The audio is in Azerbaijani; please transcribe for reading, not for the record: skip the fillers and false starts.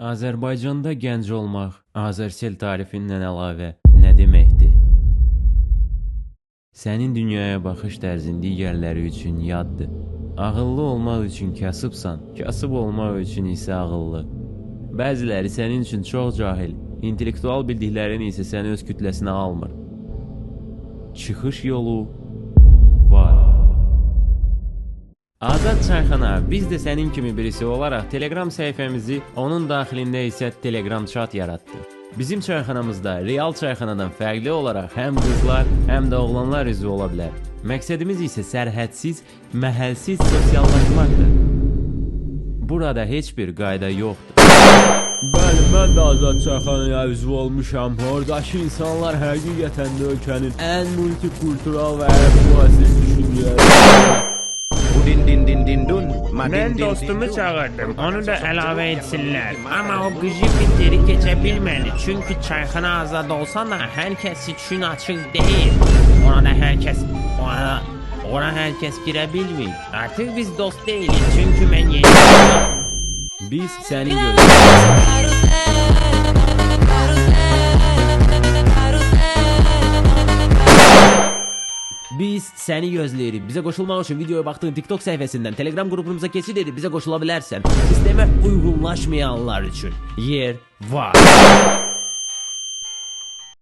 Azərbaycanda gənc olmaq Azərsel tarifindən əlavə nə deməkdir? Sənin dünyaya baxış tərzin digərləri üçün yaddır. Ağıllı olmaq üçün kasıbsan, kasıb olmaq üçün isə ağıllı. Bəziləri sənin üçün çox cahil, intellektual bildiklərin isə səni öz kütləsinə almır. Çıxış yolu var. Azad Çayxana, biz də sənin kimi birisi olaraq Telegram səhifəmizi, onun daxilində isə Telegram chat yaratdı. Bizim çayxanamızda real çayxanadan fərqli olaraq həm qızlar, həm də oğlanlar üzvü ola bilər. Məqsədimiz isə sərhədsiz, məhəlsiz sosiallaşmaqdır. Burada heç bir qayda yoxdur. Bəli, mən də Azad Çayxanaya üzvü olmuşam. Oradakı insanlar həqiqətən də ölkənin ən multikultural və müasir düşüncələri. Mən dostumu çağırdım, onu da əlavə etsinlər. Amma o qıcı bitleri keçə bilmədi. Çünki çayxana azad olsa da hər kəs üçün açıq deyil. Orada hər kəs girə bilmir. Artıq biz dost deyilik, çünki mən yeni... Biz səni gözləyirik. Biz səni gözləyirik. Bizə qoşulmaq üçün videoya baxdığın TikTok səhifəsindən Telegram qrupumuza keçid edib bizə qoşula bilərsən. Sistemə uyğunlaşmayanlar üçün yer var.